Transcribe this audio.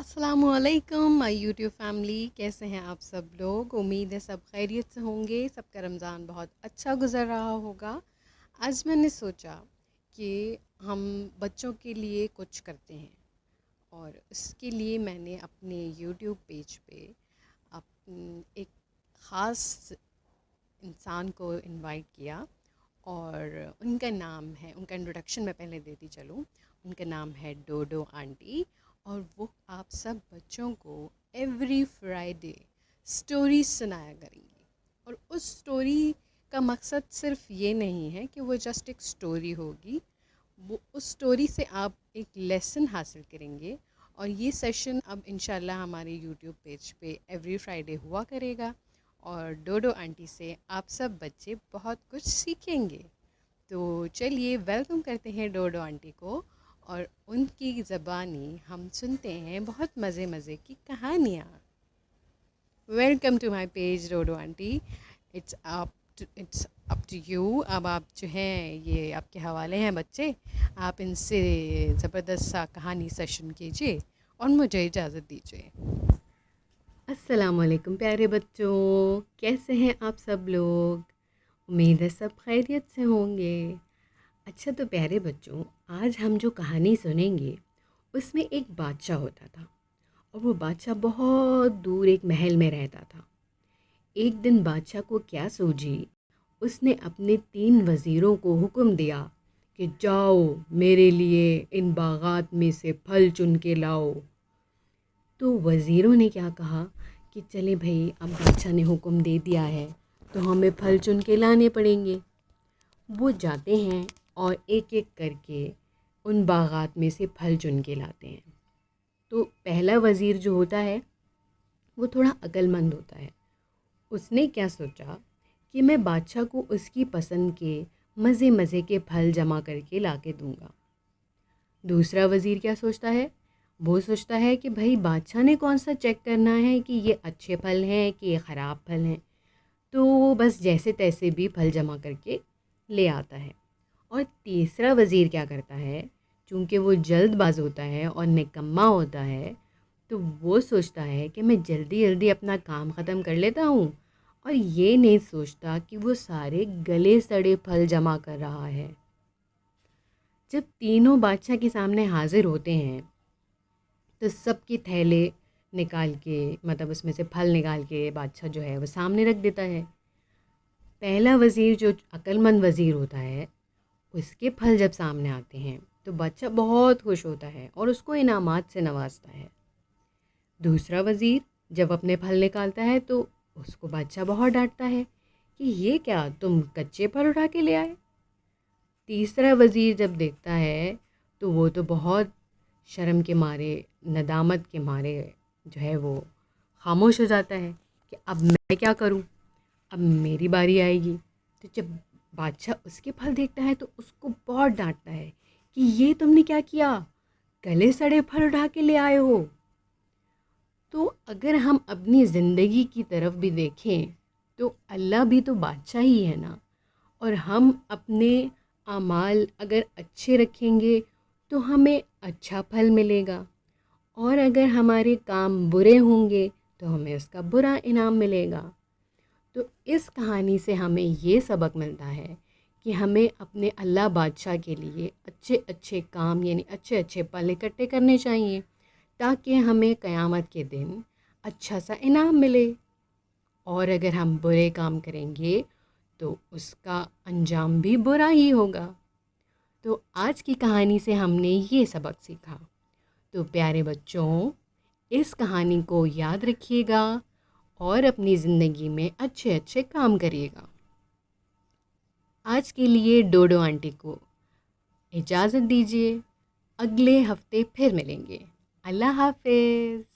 السلام علیکم مائی YouTube family, کیسے ہیں آپ سب لوگ؟ امید ہے سب خیریت سے ہوں گے، سب کا رمضان بہت اچھا گزر رہا ہوگا۔ آج میں نے سوچا کہ ہم بچوں کے لیے کچھ کرتے ہیں، اور اس کے لیے میں نے اپنے یوٹیوب پیج پہ ایک خاص انسان کو انوائٹ کیا، اور ان کا نام ہے، ان کا انٹروڈکشن میں پہلے دیتی چلوں۔ ان کا نام ہے ڈوڈو آنٹی، اور وہ آپ سب بچوں کو ایوری فرائیڈے سٹوریز سنایا کریں گی۔ اور اس سٹوری کا مقصد صرف یہ نہیں ہے کہ وہ جسٹ ایک سٹوری ہوگی، وہ اس سٹوری سے آپ ایک لیسن حاصل کریں گے۔ اور یہ سیشن اب انشاءاللہ ہمارے یوٹیوب پیج پہ ایوری فرائیڈے ہوا کرے گا، اور ڈوڈو آنٹی سے آپ سب بچے بہت کچھ سیکھیں گے۔ تو چلیے ویلکم کرتے ہیں ڈوڈو آنٹی کو، اور ان کی زبانی ہم سنتے ہیں بہت مزے مزے کی کہانیاں۔ Welcome to my page Dodo aunty, it's up to you. اب آپ جو ہیں، یہ آپ کے حوالے ہیں بچے، آپ ان سے زبردست سا کہانی سیشن کیجیے اور مجھے اجازت دیجیے۔ السلام علیکم پیارے بچوں، کیسے ہیں آپ سب لوگ؟ امید ہے سب خیریت سے ہوں گے۔ اچھا تو پیارے بچوں، آج ہم جو کہانی سنیں گے اس میں ایک بادشاہ ہوتا تھا، اور وہ بادشاہ بہت دور ایک محل میں رہتا تھا۔ ایک دن بادشاہ کو کیا سوجی، اس نے اپنے 3 وزیروں کو حکم دیا کہ جاؤ میرے لیے ان باغات میں سے پھل چن کے لاؤ۔ تو وزیروں نے کیا کہا کہ چلیں بھائی، اب بادشاہ نے حکم دے دیا ہے تو ہمیں پھل چن کے لانے پڑیں گے۔ وہ جاتے ہیں اور ایک ایک کر کے ان باغات میں سے پھل چن کے لاتے ہیں۔ تو پہلا وزیر جو ہوتا ہے وہ تھوڑا عقل مند ہوتا ہے۔ اس نے کیا سوچا کہ میں بادشاہ کو اس کی پسند کے مزے مزے کے پھل جمع کر کے لا کے دوں گا۔ دوسرا وزیر کیا سوچتا ہے؟ وہ سوچتا ہے کہ بھائی بادشاہ نے کون سا چیک کرنا ہے کہ یہ اچھے پھل ہیں کہ یہ خراب پھل ہیں، تو وہ بس جیسے تیسے بھی پھل جمع کر کے لے آتا ہے۔ اور تیسرا وزیر کیا کرتا ہے؟ چونکہ وہ جلد باز ہوتا ہے اور نکما ہوتا ہے، تو وہ سوچتا ہے کہ میں جلدی جلدی اپنا کام ختم کر لیتا ہوں، اور یہ نہیں سوچتا کہ وہ سارے گلے سڑے پھل جمع کر رہا ہے۔ جب تینوں بادشاہ کے سامنے حاضر ہوتے ہیں تو سب کے تھیلے نکال کے، مطلب اس میں سے پھل نکال کے بادشاہ جو ہے وہ سامنے رکھ دیتا ہے۔ پہلا وزیر جو عقل مند وزیر ہوتا ہے، اس کے پھل جب سامنے آتے ہیں تو بادشاہ بہت خوش ہوتا ہے اور اس کو انعامات سے نوازتا ہے۔ دوسرا وزیر جب اپنے پھل نکالتا ہے تو اس کو بادشاہ بہت ڈانٹتا ہے کہ یہ کیا تم کچے پھل اٹھا کے لے آئے۔ تیسرا وزیر جب دیکھتا ہے تو وہ تو بہت شرم کے مارے، ندامت کے مارے جو ہے وہ خاموش ہو جاتا ہے کہ اب میں کیا کروں، اب میری باری آئے گی۔ تو جب بادشاہ اس کے پھل دیکھتا ہے تو اس کو بہت ڈانٹتا ہے کہ یہ تم نے کیا کیا، گلے سڑے پھل اٹھا کے لے آئے ہو۔ تو اگر ہم اپنی زندگی کی طرف بھی دیکھیں تو اللہ بھی تو بادشاہ ہی ہے نا، اور ہم اپنے اعمال اگر اچھے رکھیں گے تو ہمیں اچھا پھل ملے گا، اور اگر ہمارے کام برے ہوں گے تو ہمیں اس کا برا انعام ملے گا۔ تو اس کہانی سے ہمیں یہ سبق ملتا ہے کہ ہمیں اپنے اللہ بادشاہ کے لیے اچھے اچھے کام، یعنی اچھے اچھے پل اکٹھے کرنے چاہیے، تاکہ ہمیں قیامت کے دن اچھا سا انعام ملے۔ اور اگر ہم برے کام کریں گے تو اس کا انجام بھی برا ہی ہوگا۔ تو آج کی کہانی سے ہم نے یہ سبق سیکھا۔ تو پیارے بچوں، اس کہانی کو یاد رکھیے گا اور اپنی زندگی میں اچھے اچھے کام کریے گا۔ آج کے لیے ڈوڈو آنٹی کو اجازت دیجیے، اگلے ہفتے پھر ملیں گے۔ اللہ حافظ۔